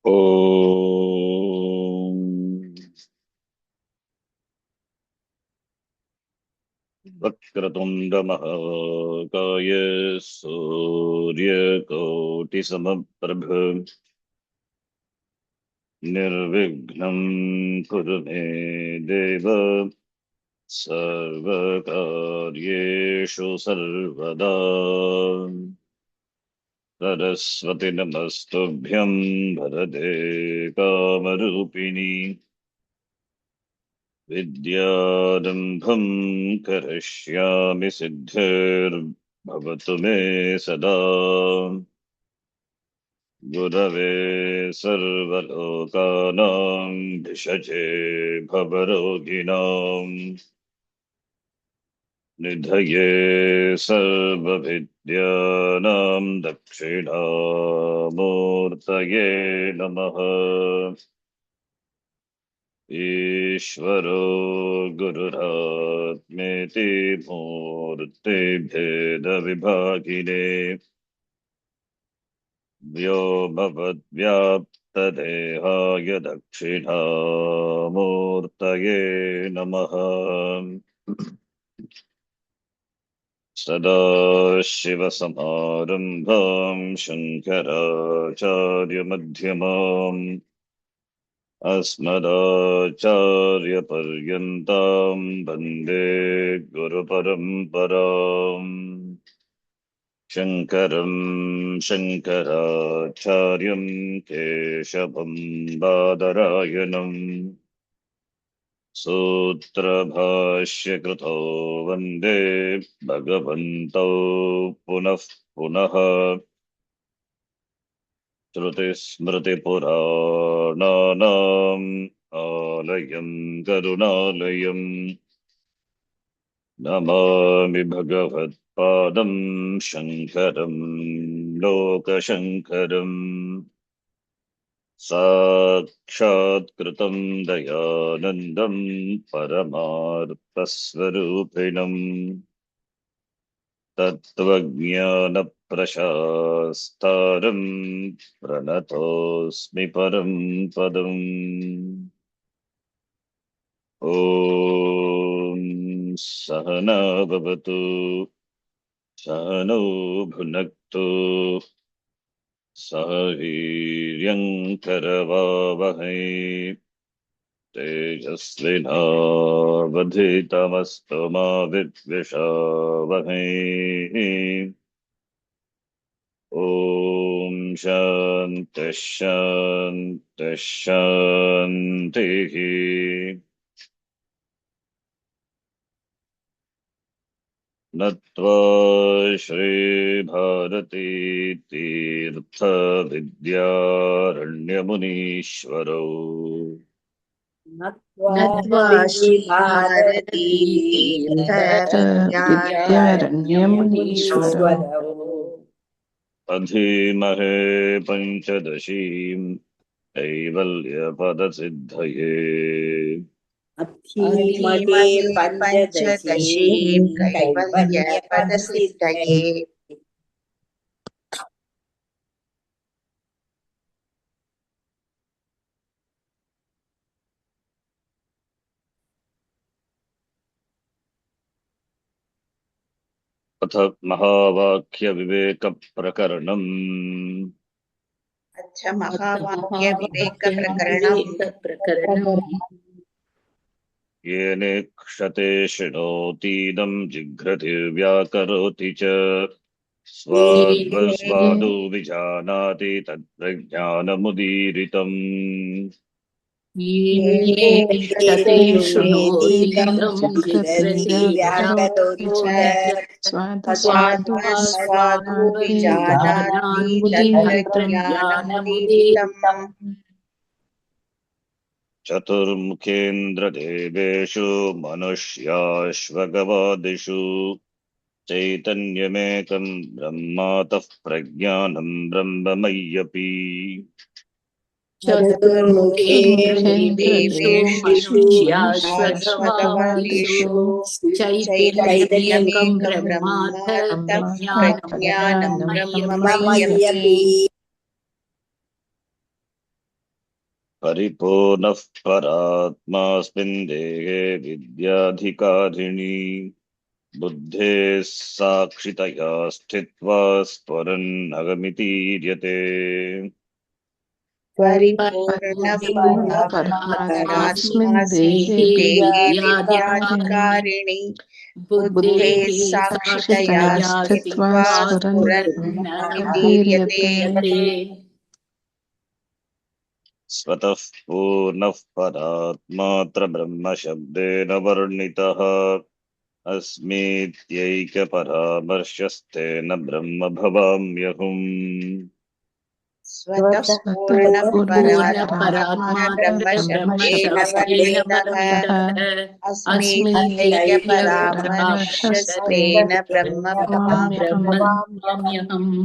ॐ वक्रतुण्डमहाकाय सूर्यकोटिसमप्रभ निर्विघ्नं कुरु मे देव सर्वकार्येषु सर्वदा। सरस्वती नमस्तुभ्यं वरदे कामरूपिणि विद्यारम्भं करिष्यामि सिद्धिर्भवतु मे सदा। गुरवे सर्वलोकानां भिषजे भवरोगिणां निधये सर्वविद्यानां दक्षिणामूर्तये नमः। ईश्वरो गुरुरात्मेति मूर्तिभेदविभागिने व्योमवद्व्याप्तदेहाय दक्षिणामूर्तये नमः। सदाशिवसमारम्भां शङ्कराचार्यमध्यमाम् अस्मदाचार्यपर्यन्तां वन्दे गुरुपरम्पराम्। शङ्करं शङ्कराचार्यं केशवं बादरायणम् सूत्रभाष्यकृतो वन्दे भगवन्तौ पुनः पुनः। श्रुतिस्मृतिपुराणानाम् आलयं करुणालयम् नमामि भगवत्पादं शङ्करं लोकशङ्करम्। साक्षात्कृतं दयानन्दं परमार्थस्वरूपिणम् तत्त्वज्ञानप्रशास्तारं प्रणतोऽस्मि परं पदम्। ॐ सहना भवतु सहनौ भुनक्तु सह वीर्यङ्करवावहै तेजस्विनावधीतमस्तु मा विद्विषावहै। ॐ शान्तिः शान्तिः शान्तिः। नत्वा श्रीभारती तीर्थविद्यारण्यमुनीश्वरौ नत्वा श्रीभारती तीर्थविद्यारण्यमुनीश्वरौ अधीमहे पञ्चदशीं कैवल्यपदसिद्धये। अधीमहे पञ्चदशीं कैवल्यपदसिद्धये। अथ महावाक्यविवेकप्रकरणम्। अच्छा, महावाक्यविवेकप्रकरणम्। येनेक्षते शृणोतीदं जिघ्रति व्याकरोति च स्वाद्वस्वादो विजानाति तत्प्रज्ञानमुदीरितम्। येनेक्षते शृणोतीदं जिघ्रति व्याकरोति च स्वाद्वस्वादो विजानाति तत्प्रज्ञानमुदीरितम्। चतुर्मुखेन्द्रदेवेषु मनुष्याश्वगवादिषु चैतन्यमेकं ब्रह्मातः प्रज्ञानं ब्रह्ममय्यपि। चतुर्मुखेन्द्रदेवेषु मनुष्याश्वगवादिषु चैतन्यमेकं ब्रह्म तत्प्रज्ञानं ब्रह्ममय्यपि। परिपूर्णः परात्मास्मिन् देहे विद्याधिकारिणी बुद्धेः साक्षितया स्थित्वा स्फुरन्नगमितीर्यते परिपूर्ण परमात्मास्मिन् देहे देहे विद्याधिकारिणि विद्याधिकारिणि बुद्धेः बुद्धेः साक्षितया साक्षितया स्थित्वा स्थित्वा स्फुरन्नभिधीर्यते स्फुरन्नभिधीर्यते स्वतः पूर्णः परात्मात्र ब्रह्मशब्देन वर्णितः अस्मीत्यैकपरामर्शस्तेन ब्रह्म भवाम्यहम् स्वतः पूर्ण परात्मा ब्रह्मशब्देन वर्णितः अस्मीत्यैक्यपरामर्शस्तेन ब्रह्म भवाम्यहम्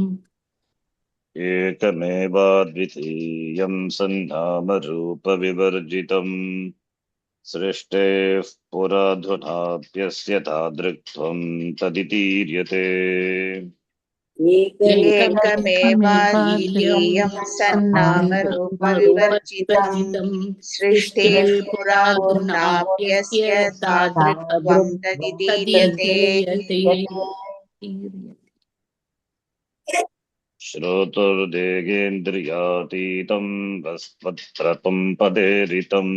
एकमेवाद्वितीयं सन्नामरूपविवर्जितम् सृष्टेः पुराधुनाप्यस्य तादृक्त्वं तदितीर्यते एकमेवाद्वितीयं सन्नामरूपविवर्जितं सृष्टेः पुरादुर्नाप्यस्य तादृक्त्वं तदितीर्यते श्रोतुर्देगेन्द्रियातीतं वस्वत्रपं पदेरितम्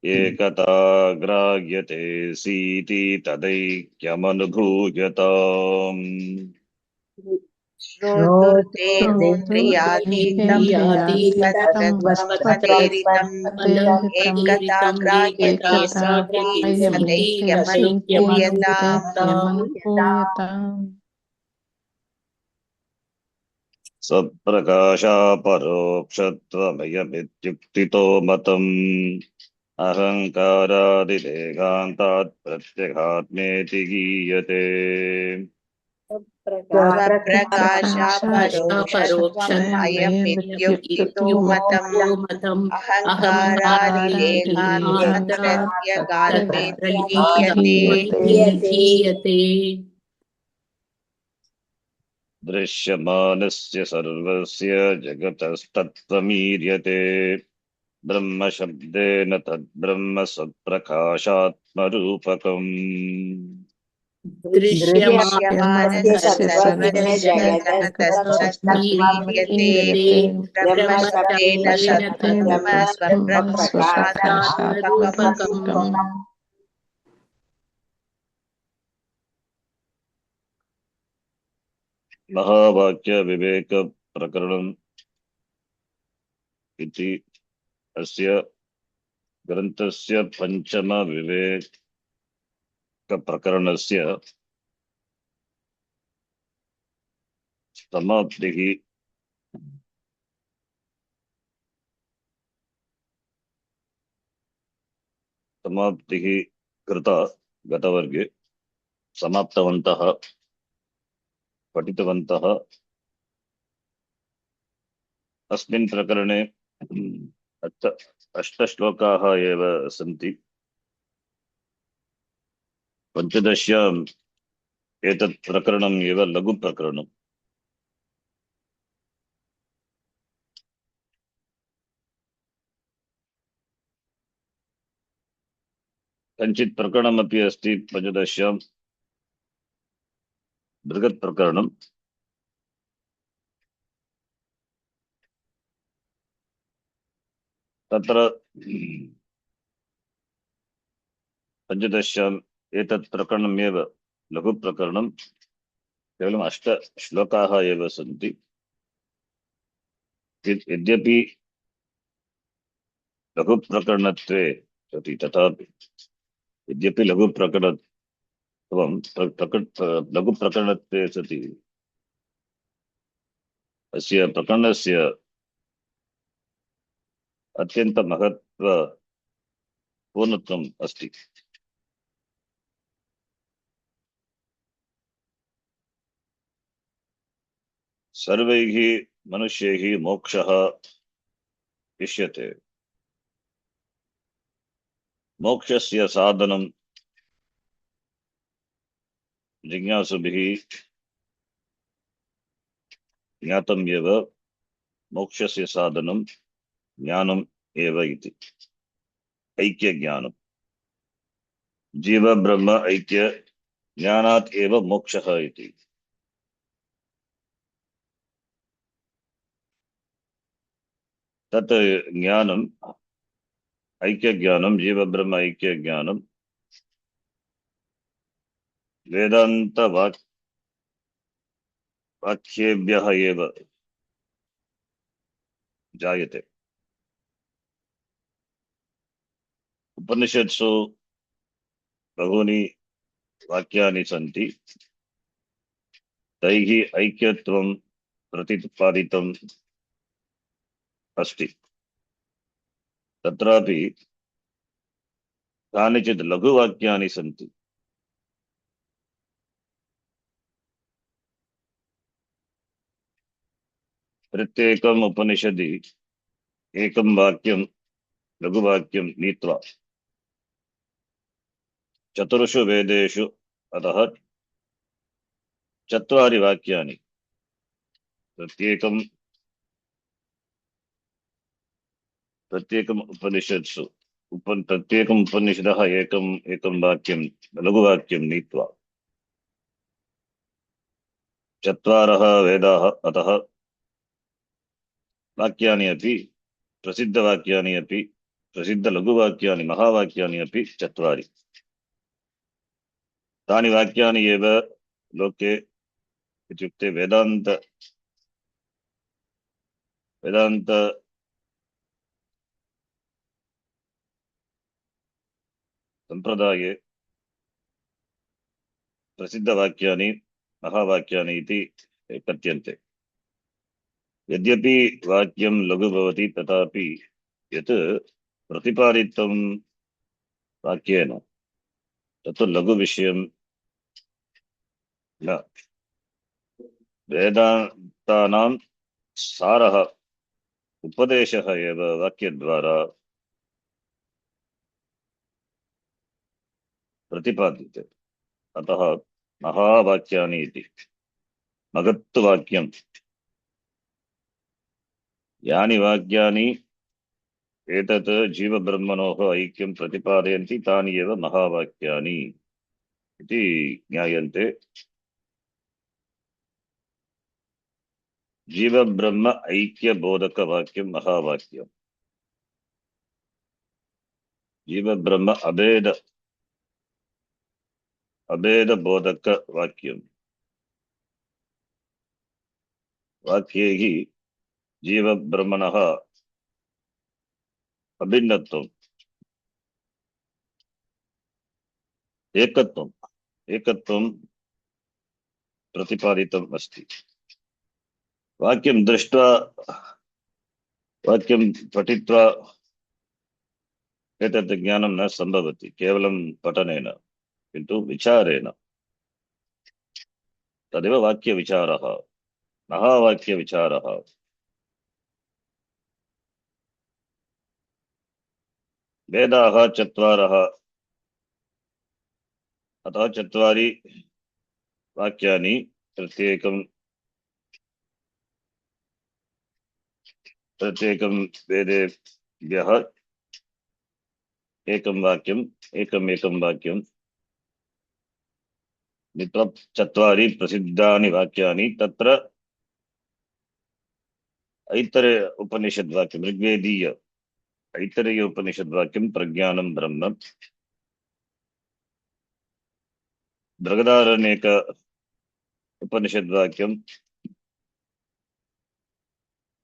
एकता ग्राह्यते सीति तदैक्यमनुभूयताम् श्रोतुर्देहेन्द्रियातीतं वस्वत्पदेरितम् एकता ग्राह्यते सदैक्यमनुभूयताम् स्वप्रकाशापरोक्षत्वमयमित्युक्तितो मतम् अहङ्कारादिदेहान्तात् प्रत्यगात्मेति गीयते स्वप्रकाशापरोक्षत्वम् अयमित्युक्तितो मतम् अहङ्कारादिदेहान्तात् प्रत्यगात्मेति गीयते दृश्यमानस्य सर्वस्य जगतस्तत्त्वमीर्यते ब्रह्मशब्देन तद्ब्रह्म स्वप्रकाशात्मरूपकम् दृश्यमानस्य सर्वस्य जगतस्तत्त्वमीर्यते ब्रह्मशब्देन तद्ब्रह्म स्वप्रकाशात्मरूपकम् महावाक्यविवेकप्रकरणम् इति अस्य ग्रन्थस्य पञ्चमविवेकप्रकरणस्य समाप्तिः कृता गतवर्गे समाप्तवन्तः पठितवन्तः। अस्मिन् प्रकरणे अष्टश्लोकाः एव सन्ति। पञ्चदश्याम् एतत् प्रकरणम् एव लघुप्रकरणम्। कञ्चित् प्रकरणमपि अस्ति पञ्चदश्याम् बृहत् प्रकरणम्। तत्र पञ्चदश्याम् एतत् प्रकरणमेव लघुप्रकरणम्। केवलम् 8 श्लोकाः एव सन्ति। यद्यपि लघुप्रकरणत्वे सति, तथापि यद्यपि लघुप्रकरणत्वे सति, अस्य प्रकरणस्य अत्यन्तमहत्त्वपूर्णत्वम् अस्ति। सर्वैः मनुष्यैः मोक्षः इष्यते। मोक्षस्य साधनं जिज्ञासुभिः ज्ञातम् एव। मोक्षस्य साधनं ज्ञानम् एव इति ऐक्यज्ञानम् जीव ब्रह्म ऐक्य ज्ञानात् एव मोक्षः इति तत् ज्ञानम् ऐक्यज्ञानं जीव ब्रह्म ऐक्यज्ञानं वेदांत वाक्येभ्यः एव जायते उपनिषत्सु बहूनि वाक्यानि सन्ति तैः ऐक्यत्वं प्रतिपादितम् अस्ति तत्रापि कानिचित् लघुवाक्यानि सन्ति प्रत्येकम् उपनिषदि एकं वाक्यं लघुवाक्यं नीत्वा चतुर्षु वेदेषु अतः चत्वारि वाक्यानि प्रत्येकम् उपनिषत्सु प्रत्येकम् उपनिषदः एकं वाक्यं लघुवाक्यं नीत्वा चत्वारः वेदाः अतः वाक्यानि अपि प्रसिद्धवाक्यानि अपि प्रसिद्धलघुवाक्यानि महावाक्यानि अपि चत्वारि तानि वाक्यानि एव लोके इत्युक्ते वेदांत संप्रदाये प्रसिद्धवाक्यानि महावाक्यानि इति कथ्यन्ते यद्यपि वाक्यं लघु भवति तथापि यत् प्रतिपादितं वाक्येन तत् लघुविषयं न वेदान्तानां सारः उपदेशः एव वाक्यद्वारा प्रतिपाद्यते अतः महावाक्यानि इति महत्वाक्यं यानि वाक्यानि एतत् जीवब्रह्मणोः ऐक्यं प्रतिपादयन्ति तानि एव महावाक्यानि इति ज्ञायन्ते जीवब्रह्म ऐक्यबोधकवाक्यं महावाक्यं जीवब्रह्म अभेदबोधकवाक्यं वाक्यैः जीवब्रह्मणः अभिन्नत्वम् एकत्वं प्रतिपादितम् अस्ति वाक्यं दृष्ट्वा वाक्यं पठित्वा एतत् ज्ञानं न सम्भवति केवलं पठनेन किन्तु विचारेण तदेव वाक्यविचारः महावाक्यविचारः वेदाः चत्वारः अतः चत्वारि वाक्यानि प्रत्येकं वेदेभ्यः एकं वाक्यं चत्वारि प्रसिद्धानि वाक्यानि तत्र ऐतरेय उपनिषद्वाक्यं ऋग्वेदीय ऐतरेय उपनिषद्वाक्यं प्रज्ञानं ब्रह्म बृहदारण्यक उपनिषद्वाक्यं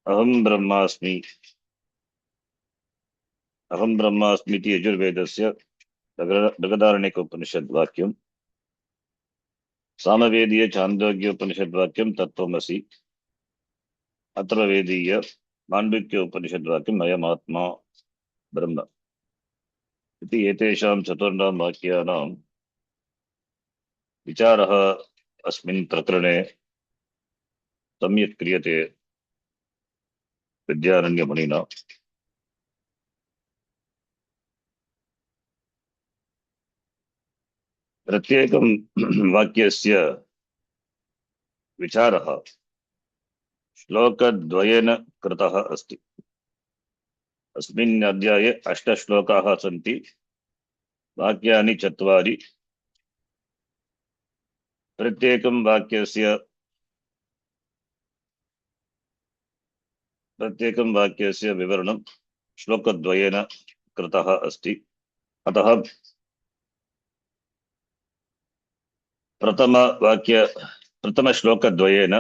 अहं ब्रह्मास्मि इति यजुर्वेदस्य बृहदारण्यक उपनिषद्वाक्यं सामवेदीय छान्दोग्य उपनिषद्वाक्यं तत्त्वमसि अथर्ववेदीय माण्डुक्य उपनिषद्वाक्यं अयमात्मा ब्रह्म इति एतेषां चतुर्णां वाक्यानां विचारः अस्मिन् प्रकरणे सम्यक् क्रियते विद्यारण्यमुनिना प्रत्येकं वाक्यस्य विचारः श्लोकद्वयेन कृतः अस्ति अस्मिन् अध्याये 8 श्लोकाः सन्ति। वाक्यानि 4। प्रत्येकं वाक्यस्य विवरणं श्लोकद्वयेन कृतः अस्ति। अतः प्रथमश्लोकद्वयेन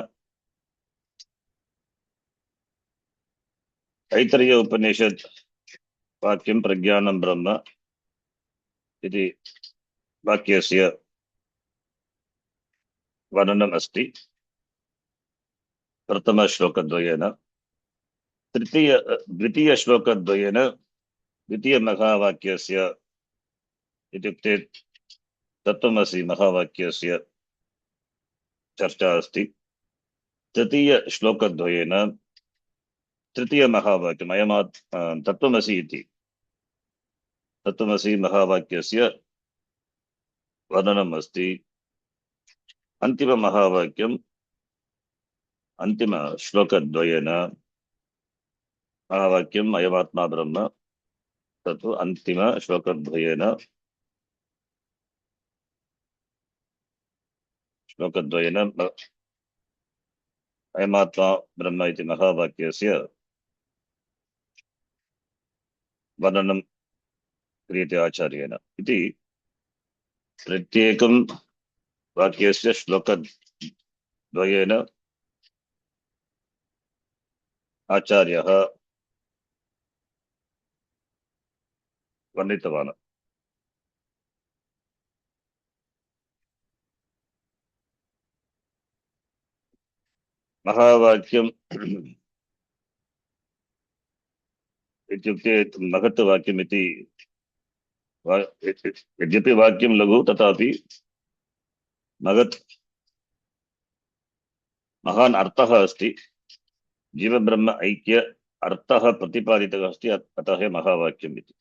ऐतरेय उपनिषत् वाक्यं प्रज्ञानं ब्रह्म इति वाक्यस्य वर्णनम् अस्ति प्रथमश्लोकद्वयेन। द्वितीयश्लोकद्वयेन द्वितीयमहावाक्यस्य इत्युक्ते तत्त्वमसि महावाक्यस्य चर्चा अस्ति। तृतीयश्लोकद्वयेन तृतीयमहावाक्यम् तत्त्वमसि इति तत्त्वमसि महावाक्यस्य वर्णनम् अस्ति। अन्तिममहावाक्यम् अन्तिमश्लोकद्वयेन महावाक्यम् अयमात्मा ब्रह्म, तत् अन्तिमश्लोकद्वयेन अयमात्मा ब्रह्म इति महावाक्यस्य वर्णनं क्रियते आचार्येण इति। प्रत्येकं वाक्यस्य श्लोकद्वयेन आचार्यः वर्णितवान्। महावाक्यम् इत्युक्ते महत् वाक्यमिति। यद्यपि वाक्यं लघु तथापि महत् महान् अर्थः अस्ति। जीवब्रह्म ऐक्य अर्थः प्रतिपादितः अस्ति, अतः महावाक्यम् इति।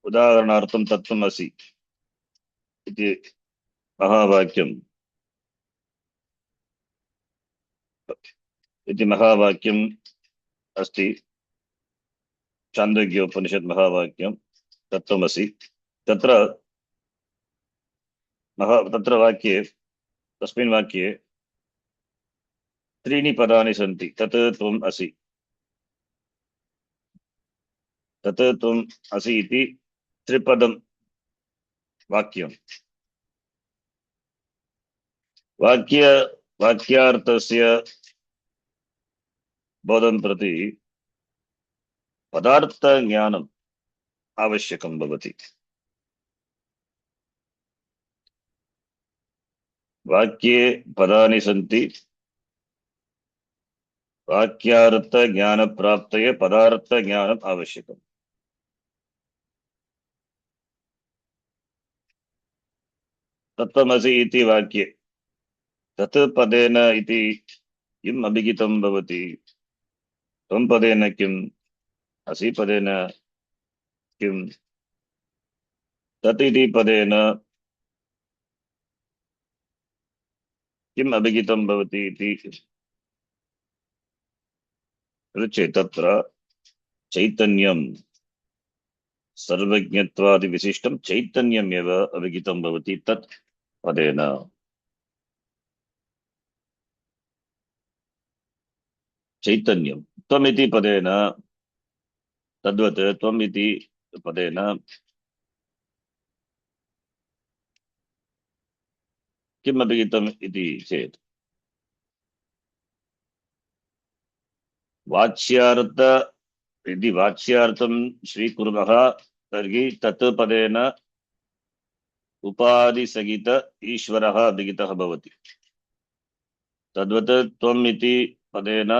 उदाहरणार्थं तत्त्वमसि इति महावाक्यम् अस्ति। छान्दोग्योपनिषत् महावाक्यं तत्त्वमसि। तत्र वाक्ये, तस्मिन् वाक्ये त्रीणि पदानि सन्ति। तत् त्वम् असि, तत् त्वम् असि इति त्रिपदं वाक्यं। वाक्यार्थस्य बोधं प्रति पदार्थज्ञानम् आवश्यकं भवति। वाक्ये पदानि सन्ति, वाक्यार्थज्ञानप्राप्तये पदार्थज्ञानम् आवश्यकम्। तत्त्वमसि इति वाक्ये तत् पदेन इति किम् अभिहितं भवति? त्वं पदेन किम्, असि पदेन किम्, तत् इति पदेन किम् अभिहितं भवति इति चेत् तत्र चैतन्यं, सर्वज्ञत्वादिविशिष्टं चैतन्यमेव अभिहितं भवति तत् पदेन। चैतन्यं त्वमिति पदेन, तद्वत् त्वम् इति पदेन किम् अभिहितम् इति चेत् वाच्यार्थ यदि वाच्यार्थं स्वीकुर्मः तर्हि तत् पदेन उपाधिसहित ईश्वरः अभिहितः भवति। तद्वत् त्वम् इति पदेन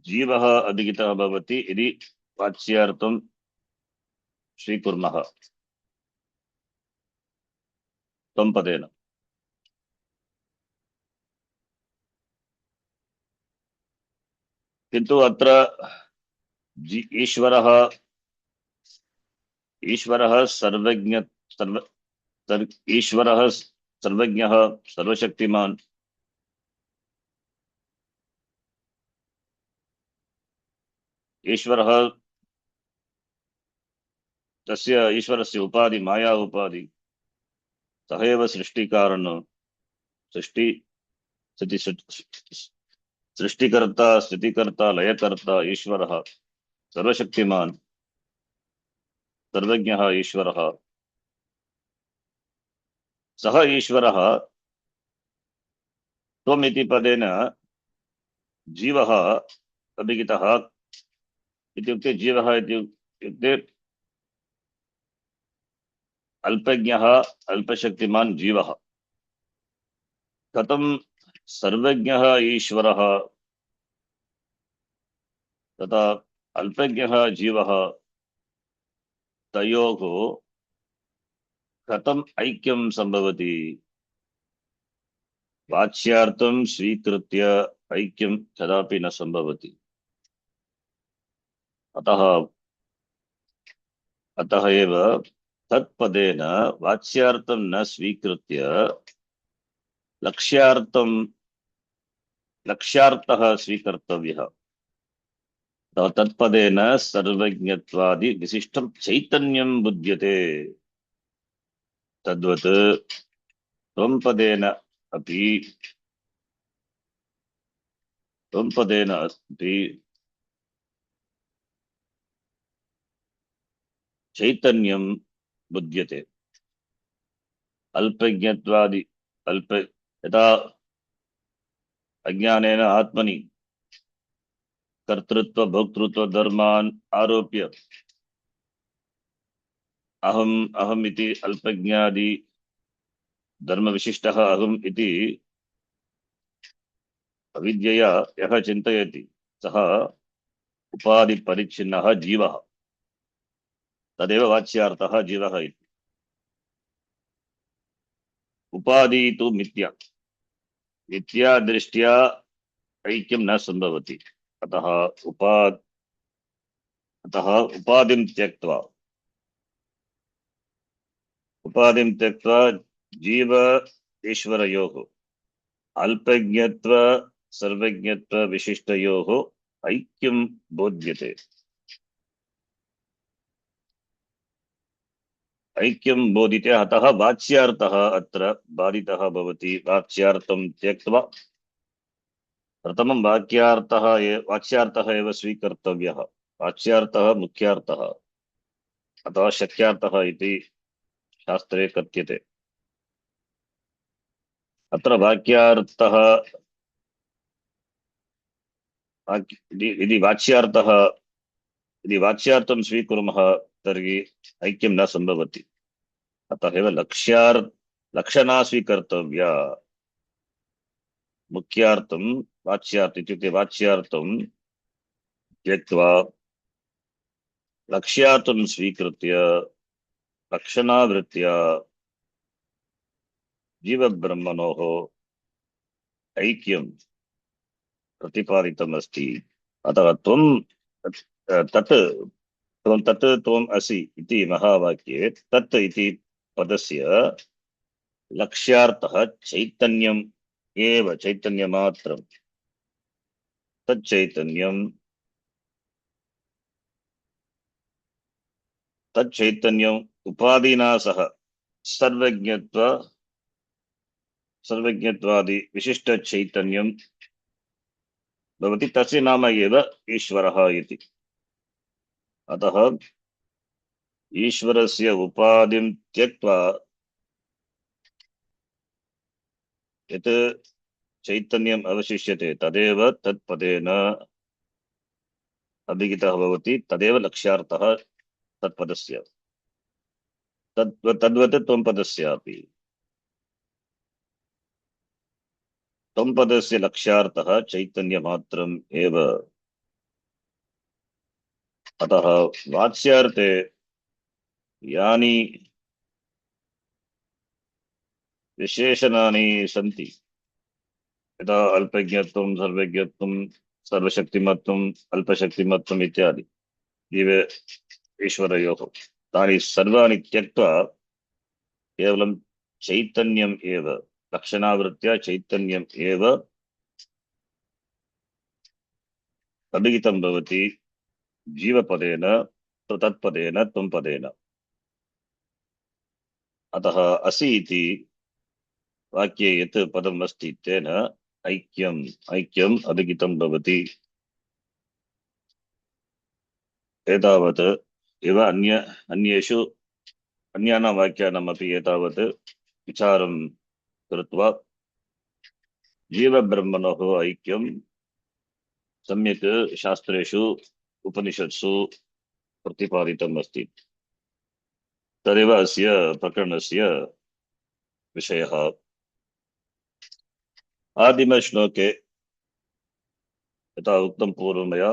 जीवः अभिहितः भवति यदि वाच्यार्थं स्वीकुर्मः त्वं पदेन। किन्तु अत्र ईश्वरः सर्वज्ञः सर्वशक्तिमान्। ईश्वरः तस्य ईश्वरस्य उपाधि माया उपाधि सः एव सृष्टिकारण सृष्टि स्थिति सृष्टिकर्ता स्थितिकर्ता लयकर्ता ईश्वरः सर्वशक्तिमान् सर्वज्ञः ईश्वरः सः ईश्वरः त्वमिति पदेन जीवः अभिहितः इत्युक्ते जीवः इत्युक्ते अल्पज्ञः अल्पशक्तिमान् जीवः कथं सर्वज्ञः ईश्वरः तथा अल्पज्ञः जीवः तयोः कथम् ऐक्यं संभवति वाच्यार्थं स्वीकृत्य ऐक्यं कदापि न संभवति अतः एव तत्पदेन वाच्यार्थं न स्वीकृत्य लक्ष्यार्थः स्वीकर्तव्यः तत्पदेन सर्वज्ञत्वादि विशिष्टं चैतन्यं बुध्यते तद्वत् त्वं पदेन अपि चैतन्यं बुध्यते अल्पज्ञत्वादि अल्प यथा अज्ञानेन आत्मनि कर्तृत्व भोक्तृत्व धर्मान् आरोप्य अहम् इति अल्पज्ञादि धर्मविशिष्टः अहम् इति अविद्यया यः चिन्तयति सः उपाधिपरिच्छिन्नः जीवः तदेव वाच्यार्थः जीवः इति उपाधि तु मिथ्या दृष्ट्या ऐक्यं न संभवति अतः उपाधिं त्यक्त्वा जीव ईश्वरयोः अल्पज्ञत्व सर्वज्ञत्व विशिष्टयोः ऐक्यं बोध्यते ऐक्यं बोधिते अतः वाच्यार्थः अत्र बाधितः भवति वाच्यार्थं त्यक्त्वा प्रथमं वाच्यार्थः एव स्वीकर्तव्यः वाच्यार्थः मुख्यार्थः अतः शक्यार्थः इति शास्त्रे कथ्यते अत्र वाक्यार्थः यदि वाच्यार्थं स्वीकुर्मः तर्हि ऐक्यं न संभवति अतः एव लक्षणा स्वीकर्तव्या मुख्यार्थं वाच्यार्थ इत्युक्ते वाच्यार्थं त्यक्त्वा लक्ष्यार्थं स्वीकृत्य लक्षणावृत्त्या जीवब्रह्मणोः ऐक्यं प्रतिपादितम् अस्ति अतः तत् त्वम् असि इति महावाक्ये तत् इति पदस्य लक्ष्यार्थः चैतन्यम् एव चैतन्यमात्रं तच्चैतन्यम् उपाधिना सह सर्वज्ञत्वादि विशिष्ट चैतन्यं भवति तस्य नाम एव ईश्वरः इति अतः ईश्वरस्य उपाधिं त्यक्त्वा यत् चैतन्यम् अवशिष्यते तदेव तत्पदेन अभिहितः भवति तदेव लक्ष्यार्थः तत्पदस्य तद्वत् त्वं पदस्यापि त्वं पदस्य लक्ष्यार्थः चैतन्यमात्रम् एव अतः वाच्यार्थे यानि विशेषणानि सन्ति यथा अल्पज्ञत्वं सर्वज्ञत्वं सर्वशक्तिमत्वम् अल्पशक्तिमत्वम् इत्यादि जीव ईश्वरयोः तानि सर्वाणि त्यक्त्वा केवलं चैतन्यम् एव लक्षणावृत्त्या चैतन्यम् एव अभिहितं भवति जीवपदेन तत्पदेन त्वं पदेन। अतः असि इति वाक्ये यत् पदम् अस्ति तेन ऐक्यम् अधिकितं भवति। एतावत् इव अन्येषु अन्यानां वाक्यानामपि एतावत् विचारं कृत्वा जीवब्रह्मणोः ऐक्यं सम्यक् शास्त्रेषु उपनिषत्सु प्रतिपादितम् अस्ति। तदेव अस्य प्रकरणस्य विषयः। आदिमश्लोके यथा उक्तं पूर्वमया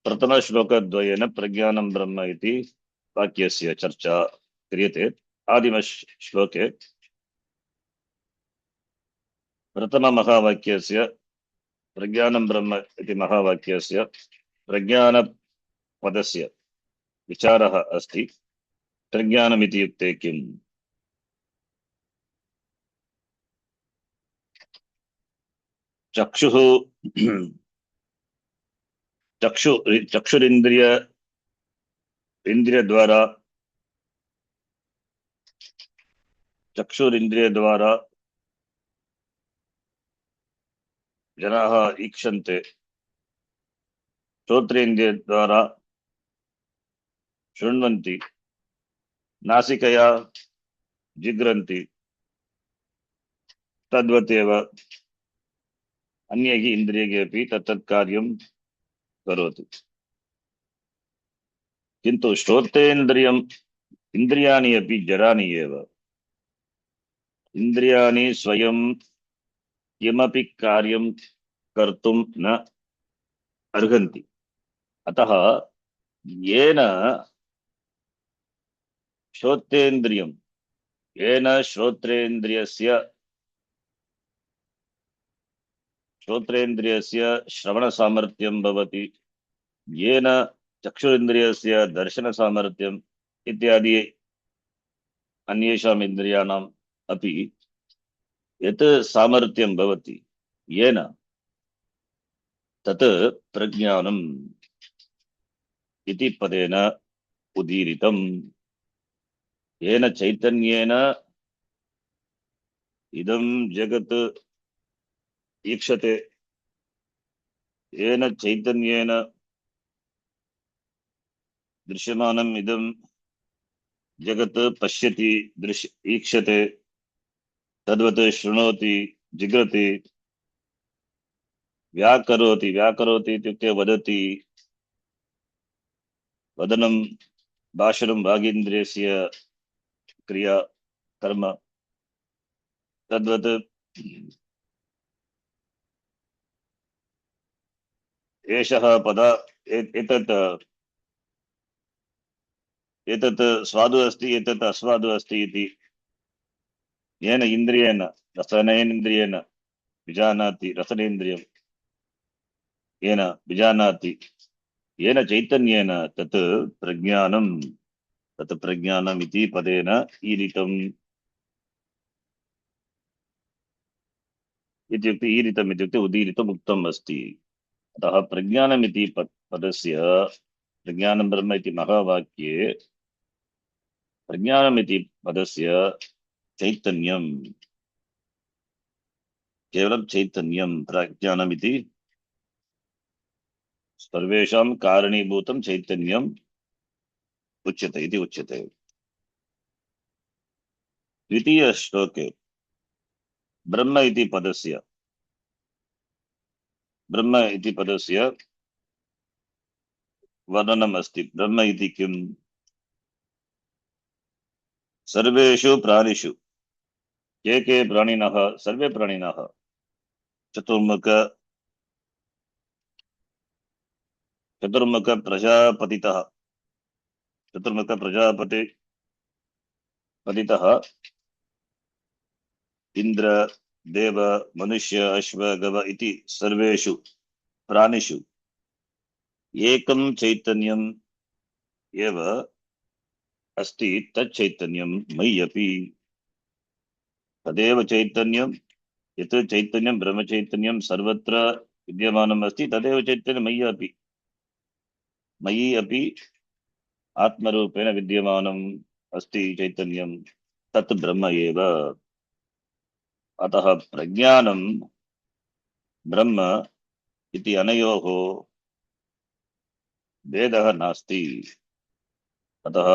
प्रथमश्लोकद्वयेन प्रज्ञानं ब्रह्म इति वाक्यस्य चर्चा क्रियते। आदिमश्लोके प्रथममहावाक्यस्य प्रज्ञानं ब्रह्म इति महावाक्यस्य प्रज्ञानपदस्य विचारः अस्ति। प्रज्ञानमिति युक्ते किम्? चक्षुः चक्षुरिन्द्रियद्वारा जनाः ईक्षन्ते, श्रोत्रेन्द्रियद्वारा शृण्वन्ति, नासिकया जिघ्रन्ति। तद्वदेव अन्यैः इन्द्रियैः अपि तत्तत् कार्यं करोति। किन्तु श्रोत्रेन्द्रियम् इन्द्रियाणि अपि जडानि एव। इन्द्रियाणि स्वयं किमपि कार्यं कर्तुं न अर्हन्ति। अतः येन श्रोत्रेन्द्रियस्य श्रवणसामर्थ्यं भवति, येन चक्षुरिन्द्रियस्य दर्शनसामर्थ्यम् इत्यादि अन्येषाम् इन्द्रियाणाम् अपि यत् सामर्थ्यं भवति, येन तत् प्रज्ञानम् इति पदेन उदीरितम्। येन चैतन्येन इदं जगत् ईक्षते, येन चैतन्येन दृश्यमानम् इदं जगत् पश्यति, ईक्षते, तद्वत् शृणोति, जिघ्रति, व्याकरोति इत्युक्ते वदति। वदनं भाषणं वागीन्द्रियस्य क्रिया कर्म। तद्वत् एषः एतत् स्वादु अस्ति, एतत् अस्वादु अस्ति इति येन इन्द्रियेण रसनेन्द्रियेण विजानाति, रसनेन्द्रियं येन विजानाति, येन चैतन्येन तत् प्रज्ञानम् इति पदेन ईरितम्। इत्युक्ते उदीरितम् उक्तम् अस्ति। अतः प्रज्ञानमिति पदस्य प्रज्ञानं ब्रह्म इति महावाक्ये प्रज्ञानमिति पदस्य चैतन्यं, केवलं चैतन्यं, प्रज्ञानमिति सर्वेषां कारणीभूतं चैतन्यम् उच्यते इति उच्यते। द्वितीयश्लोके ब्रह्म इति पदस्य वर्णनम् अस्ति। ब्रह्म इति किम्? सर्वेषु प्राणिषु के प्राणिनः? सर्वे प्राणिनः चतुर्मुख प्रजापतितः इंद्र, देव, मनुष्य, अश्व, गव इति सर्वेषु प्राणिषु एकं चैतन्यम् एव अस्ति। तच्चैतन्यं मयि अपि। तदेव चैतन्यं, यत् चैतन्यं ब्रह्मचैतन्यं सर्वत्र विद्यमानम् अस्ति, तदेव चैतन्यं मयि अपि। मयि अपि आत्मरूपेण विद्यमानम् अस्ति चैतन्यं, तत् ब्रह्म एव। अतः प्रज्ञानं ब्रह्म इति अनयोः भेदः नास्ति। अतः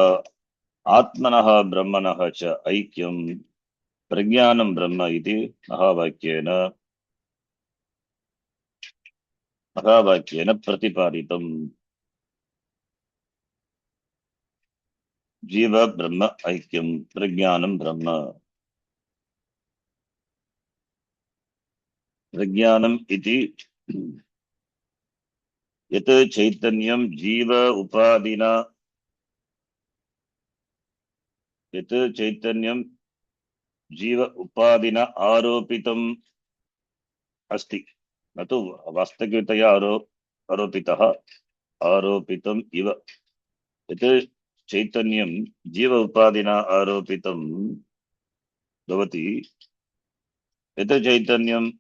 आत्मनः ब्रह्मणः च ऐक्यं प्रज्ञानं ब्रह्म इति महावाक्येन प्रतिपादितम्। जीव ब्रह्म ऐक्यं प्रज्ञानं ब्रह्म। प्रज्ञानम् इति यत् चैतन्यं जीव उपाधिना, यत् चैतन्यं जीव उपाधिना आरोपितम् अस्ति, न तु वास्तविकतया आरोपितः, आरोपितम् इव। यत् चैतन्यं जीव उपाधिना आरोपितं भवति, यत् चैतन्यं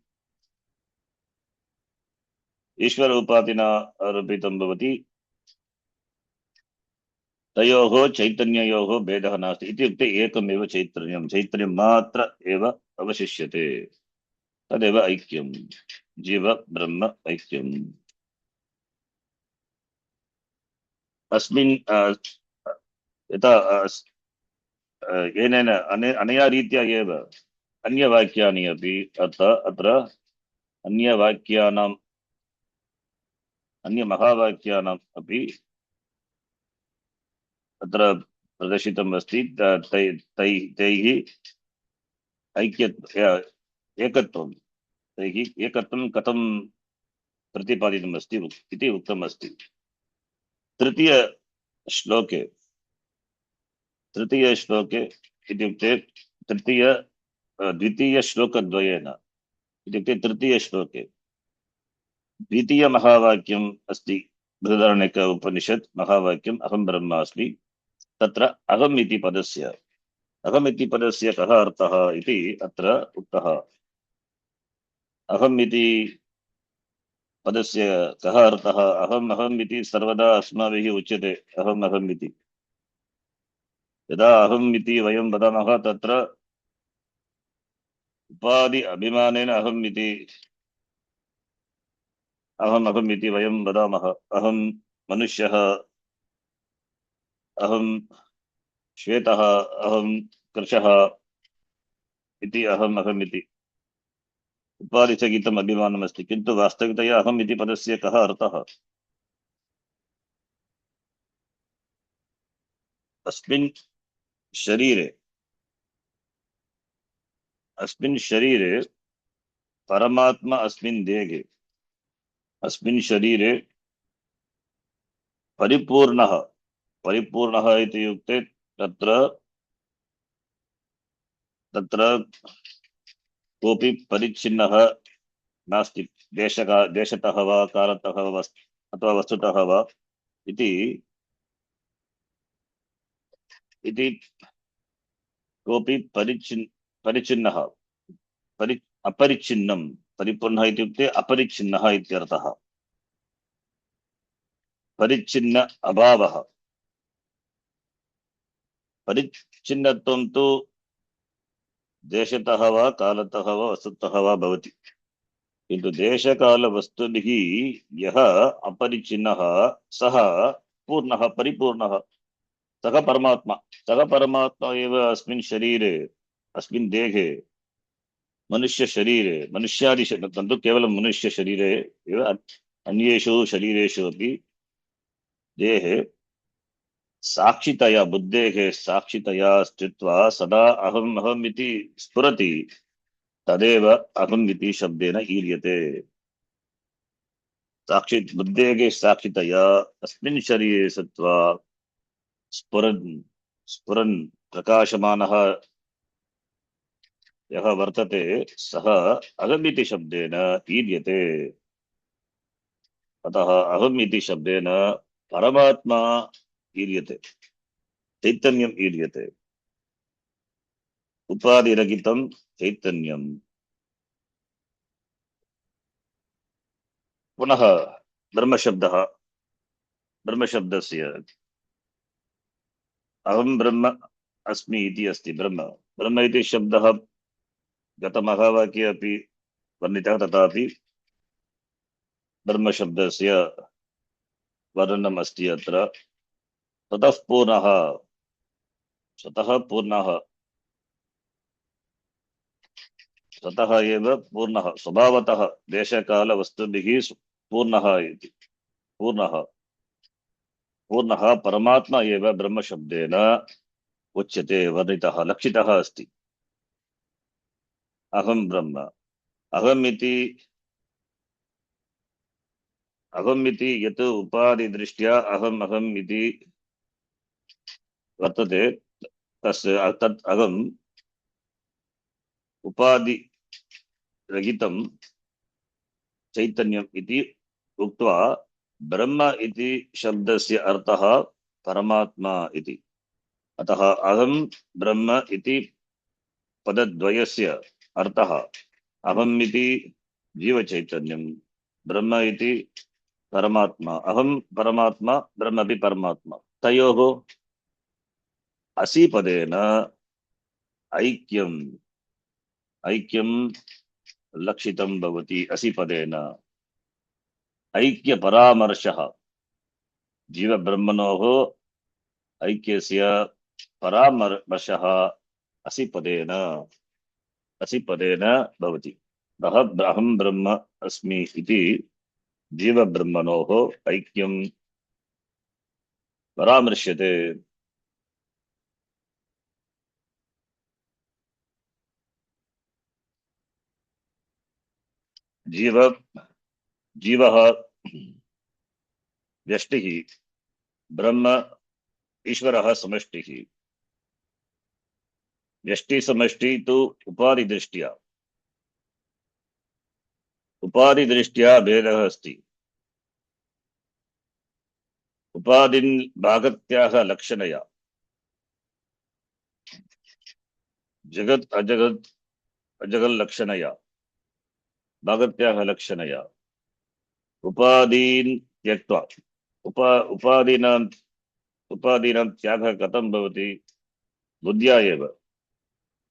ईश्वर उपाधिना आरोपितं भवति, तयोः चैतन्ययोः भेदः नास्ति। इत्युक्ते एकमेव चैतन्यं, चैतन्यं मात्र एव अवशिष्यते, तदेव ऐक्यं, जीव ब्रह्म ऐक्यम्। अस्मिन् यथा येनेन अनया रीत्या एव अन्यवाक्यानि अपि अत्र अन्यवाक्यानाम्, अन्यमहावाक्यानाम् अपि अत्र प्रदर्शितम् अस्ति। तैः एकत्वं, तैः एकत्वं कथं प्रतिपादितम् अस्ति इति उक्तम् अस्ति। तृतीयश्लोके इत्युक्ते द्वितीयश्लोकद्वयेन, इत्युक्ते तृतीयश्लोके द्वितीयमहावाक्यम् अस्ति। बृहदारण्यक उपनिषत् महावाक्यम् अहं ब्रह्मास्मि। तत्र अहम् इति पदस्य कः अर्थः इति अत्र उक्तः। अहम् इति पदस्य कः अर्थः? अहम् इति सर्वदा अस्माभिः उच्यते, अहम् इति। यदा अहम् इति वयं वदामः, तत्र उपाधि अभिमानेन अहम् इति वयं वदामः। अहं मनुष्यः, अहं श्वेतः, अहं कृशः इति अहम् इति उपाधिसहितम् अभिमानम् अस्ति। किन्तु वास्तविकतया अहम् इति पदस्य कः अर्थः? अस्मिन् शरीरे परमात्मा अस्मिन् देहे, अस्मिन् शरीरे परिपूर्णः इति युक्ते तत्र कोऽपि परिच्छिन्नः नास्ति, देशतः वा कालतः वा अथवा वस्तुतः वा इति कोऽपि परिच्छिन्नः, अपरिच्छिन्नं, परिपूर्णः इत्युक्ते अपरिच्छिन्नः इत्यर्थः। परिच्छिन्न अभावः, परिच्छिन्नत्वं तु देशतः वा कालतः वा वस्तुतः वा भवति। किन्तु देशकालवस्तुभिः यः अपरिच्छिन्नः, सः पूर्णः, परिपूर्णः, सः परमात्मा एव अस्मिन् शरीरे, अस्मिन् देहे, मनुष्यशरीरे, तन्तु केवलं मनुष्यशरीरे एव, अन्येषु शरीरेषु अपि देहे साक्षितया, बुद्धेः साक्षितया स्थित्वा सदा अहम् इति स्फुरति, तदेव अहम् इति शब्देन ईर्यते। बुद्धेः साक्षितया अस्मिन् शरीरे सत्वा स्फुरन् प्रकाशमानः यः वर्तते, सः अहम् इति शब्देन ईर्यते। अतः अहम् इति शब्देन परमात्मा ईर्यते, चैतन्यम् ईर्यते, उपाधिरहितं चैतन्यम्। पुनः ब्रह्मशब्दः, ब्रह्मशब्दस्य अहं ब्रह्म अस्मि इति अस्ति। ब्रह्म ब्रह्म इति शब्दः गतमहावाक्ये अपि वर्णितः, तथापि ब्रह्मशब्दस्य वर्णनम् अस्ति अत्र। ततः पूर्णः, स्वतः पूर्णः, स्वतः एव पूर्णः, स्वभावतः देशकालवस्तुभिः पूर्णः इति। पूर्णः पूर्णः परमात्मा एव ब्रह्मशब्देन उच्यते, वर्णितः, लक्षितः अस्ति। अहं ब्रह्म, अहम् इति यत् उपाधिदृष्ट्या अहम् अहम् इति वर्तते, तत् अहम् उपाधिरहितं चैतन्यम् इति उक्त्वा ब्रह्म इति शब्दस्य अर्थः परमात्मा इति। अतः अहं ब्रह्म इति पदद्वयस्य अर्थः अहम् इति जीवचैतन्यं, ब्रह्म इति परमात्मा। अहं परमात्मा, ब्रह्म अपि परमात्मा। तयोः असीपदेन ऐक्यं लक्षितं भवति। असीपदेन ऐक्यपरामर्शः, जीवब्रह्मणोः ऐक्यस्य परामर्शः असीपदेन भवति। अहं ब्रह्म अस्मि इति जीवब्रह्मणोः ऐक्यं परामर्श्यते। जीवः व्यष्टिः, ब्रह्म ईश्वरः समष्टिः। व्यष्टि समष्टि तु उपाधिदृष्ट्या भेदः अस्ति। उपाधिं भागत्याः लक्षणया, जगत् अजगल्लक्षणया, भागत्याः लक्षणया उपाधीन् त्यक्त्वा, उपाधीनां त्यागः कथं भवति? बुद्ध्या एव।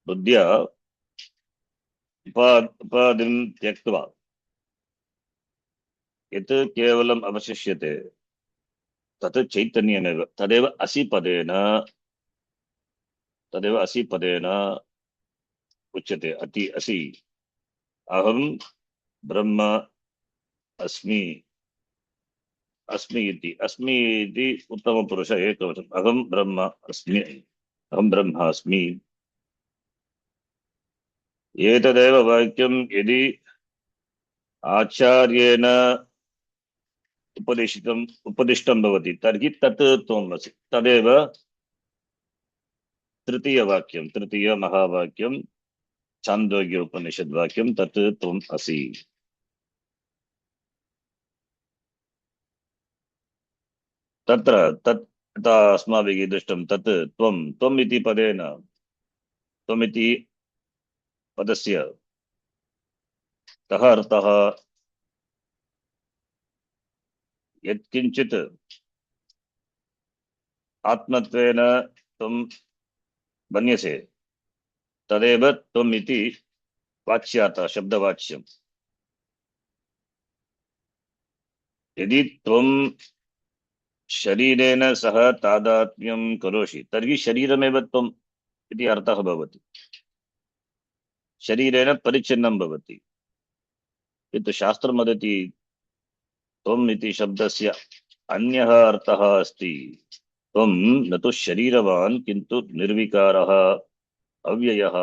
बुद्ध्या उपाधिं त्यक्त्वा यत् केवलम् अवशिष्यते तत् चैतन्यमेव। तदेव असीपदेन उच्यते। असि अहं ब्रह्म अस्मि इति उत्तमपुरुष एकवचनम्। अहं ब्रह्म अस्मि। एतदेव वाक्यं यदि आचार्येण उपदिष्टं भवति तर्हि तत् त्वम् असि। तदेव तृतीयमहावाक्यं छान्दोग्य उपनिषद्वाक्यं, तत् त्वम् असि। तत्र तथा अस्माभिः दृष्टं तत् त्वम् इति पदेन, त्वमिति पदस्य कः अर्थः? यत्किञ्चित् आत्मत्वेन त्वं मन्यसे तदेव त्वम् इति वाच्यार्थः, शब्दवाच्यम्। यदि त्वं शरीरेण सह तादात्म्यं करोषि तर्हि शरीरमेव त्वम् इति अर्थः भवति। शरीरेण परिच्छिन्नं भवति। किन्तु शास्त्रं वदति त्वम् इति शब्दस्य अन्यः अर्थः अस्ति। त्वं न तु शरीरवान् किन्तु निर्विकारः, अव्ययः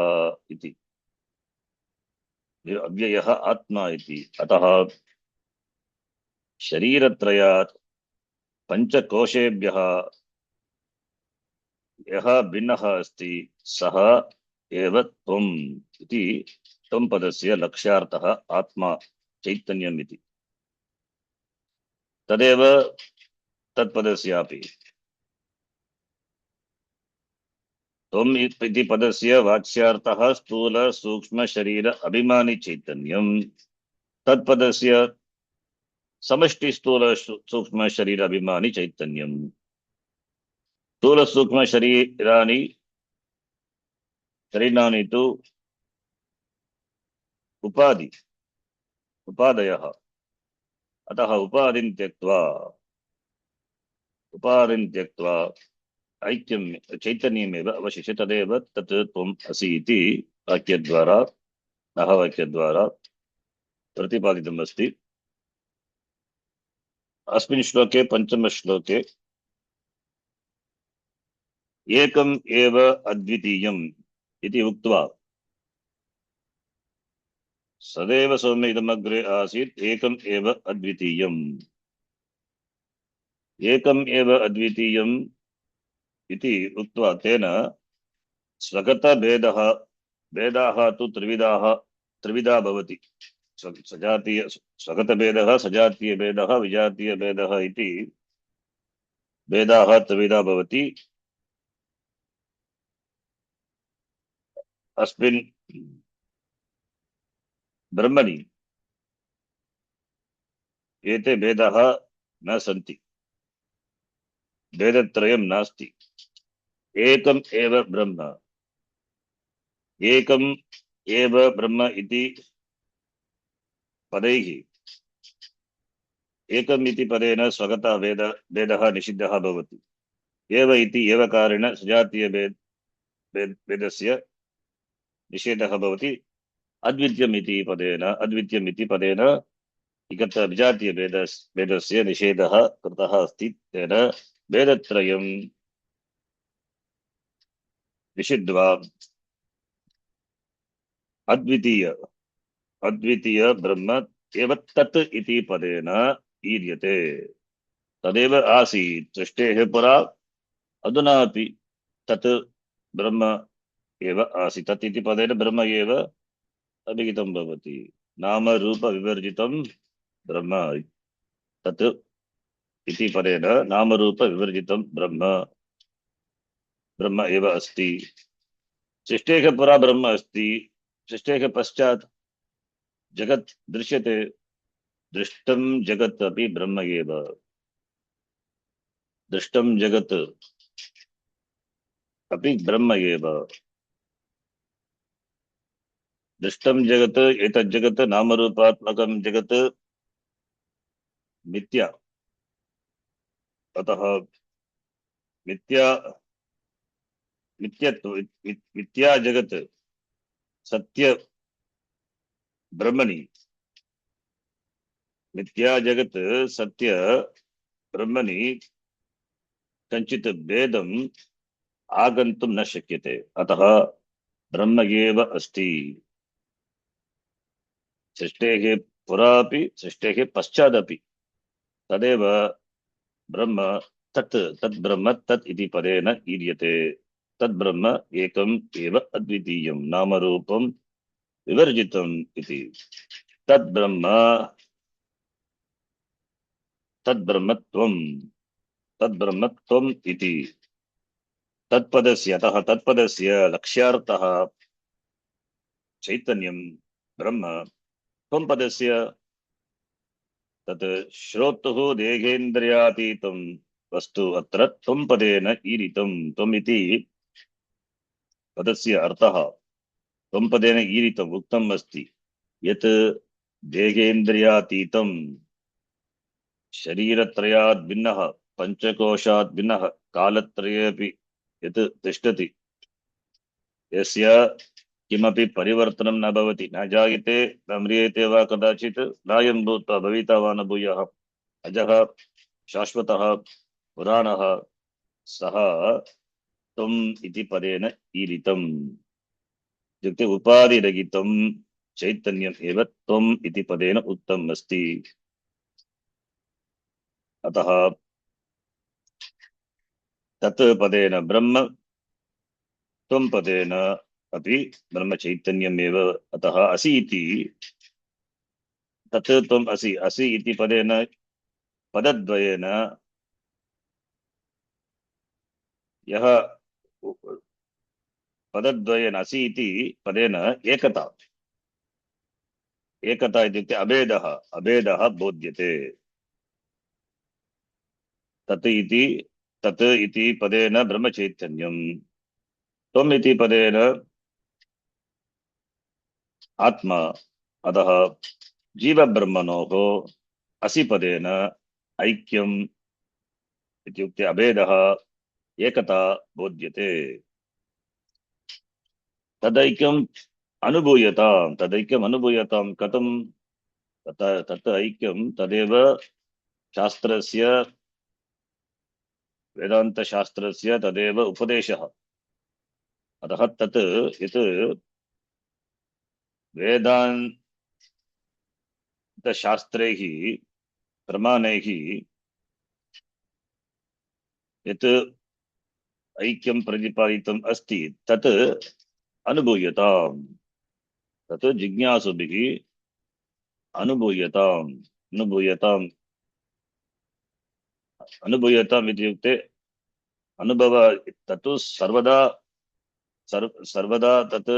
इति। अव्ययः आत्मा इति। अतः शरीरत्रयात् पञ्चकोशेभ्यः यः भिन्नः अस्ति सः एव त्वम् इति त्वं पदस्य लक्ष्यार्थः आत्मा, चैतन्यम् इति। तदेव तत्पदस्यापि त्वम् इति पदस्य वाच्यार्थः स्थूल सूक्ष्म शरीर अभिमानी चैतन्यम्। तत्पदस्य समष्टि स्थूल सूक्ष्म शरीर अभिमानी चैतन्यम। स्थूल सूक्ष्म शरीराणि तु उपाधि उपादयः। अतः उपाधिं त्यक्त्वा ऐक्यं चैतन्यमेव अवशिष्य तदेव तत् त्वम् असि इति वाक्यद्वारा वाक्यद्वारा प्रतिपादितम् अस्ति। अस्मिन् श्लोके पंचम श्लोके एकम् एव अद्वितीयम् इति उक्त्वा सदैव सौम्य इदमग्रे आसीत् एकम् एव अद्वितीयम्। एकम् एव अद्वितीयम् इति उक्त्वा तेन स्वगतभेदः भेदाः तु त्रिविधा भवति। सजातीय स्वगतभेदः, सजातीयभेदः, विजातीयभेदः इति भेदाः त्रिविधा भवति। अस्मिन् ब्रह्मणि एते भेदाः न सन्ति, भेदत्रयं नास्ति। एकम् एव ब्रह्म, एकम् एव ब्रह्म इति पदैः एकम् इति पदेन स्वगतः भेदः निषिद्धः भवति। एव इति एवकारेण सजातीय भेदस्य निषेधः भवति। अद्वितीयम् इति पदेन विजातीय भेदस्य निषेधः कृतः अस्ति। तेन भेदत्रयं निषिद्ध्वा अद्वितीय ब्रह्म एव तत् इति पदेन ईर्यते। तदेव आसीत् सृष्टेः पुरा, अधुनापि तत् ब्रह्म एव आसीत्। तत् इति पदेन ब्रह्म एव अभिहितं भवति। नाम रूप विवर्जितं ब्रह्म, तत् इति पदेन नाम रूप विवर्जितं ब्रह्म एव अस्ति। सृष्टेः पुरा ब्रह्म अस्ति, सृष्टेः पश्चात् जगत् दृश्यते। दृष्टं जगत् अपि ब्रह्म एव। दृष्टं जगत् अपि ब्रह्म एव। दृष्टं जगत्, एतत् जगत् नामरूपात्मकं जगत् मिथ्या। अतः मिथ्या जगत् सत्य ब्रह्मणि, मिथ्या जगत् सत्य ब्रह्मणि कञ्चित् भेदम् आगन्तुं न शक्यते। अतः ब्रह्म एव अस्ति। सृष्टेः पुरापि सृष्टेः पश्चादपि तदेव ब्रह्म, तत् ब्रह्म तत् इति पदेन ईर्यते। तद् ब्रह्म एकम् एव अद्वितीयं नामरूपं विवर्जितम् इति। तद्ब्रह्मत्वम् इति तत्पदस्य, अतः तत्पदस्य लक्ष्यार्थः चैतन्यं ब्रह्म। त्वं पदस्य तत् श्रोतुः देहेन्द्रियातीतं वस्तु अत्र त्वं पदेन ईरितं। त्वम् इति पदस्य अर्थः त्वं पदेन ईरितम् उक्तम् अस्ति यत् देहेन्द्रियातीतं, शरीरत्रयात् भिन्नः, पंचकोशात् भिन्नः, कालत्रयेऽपि यत् तिष्ठति, यस्य किमपि परिवर्तनं न भवति, न जायते न म्रियते वा कदाचित्, नायं भूत्वा भविता वा न भूयः, अजः शाश्वतः पुराणः, सः त्वम् इति पदेन ईरितम्। इत्युक्ते उपाधिरहितं चैतन्यम् एव त्वम् इति पदेन उक्तम् अस्ति। अतः तत् पदेन ब्रह्म, त्वं पदेन अपि ब्रह्म चैतन्यमेव। अतः असि इति, तत् त्वम् असि इति पदेन, पदद्वयेन यः पदद्वयेन असि इति पदेन एकता इत्युक्ते अभेदः बोध्यते। तत् इति पदेन ब्रह्मचैतन्यम्, त्वम् इति पदेन आत्मा, अतः जीवब्रह्मणोः असि पदेन ऐक्यम् इत्युक्ते अभेदः एकता बोध्यते। तदैक्यम् अनुभूयतां कथं तत् ऐक्यं तदेव शास्त्रस्य, वेदान्तशास्त्रस्य तदेव उपदेशः। अतः तत् यत् वेदान्तशास्त्रैः प्रमाणैः यत् ऐक्यं प्रतिपादितम् अस्ति तत् अनुभूयताम्, तत् जिज्ञासुभिः अनुभूयताम् इत्युक्ते अनुभव, तत् सर्वदा तत्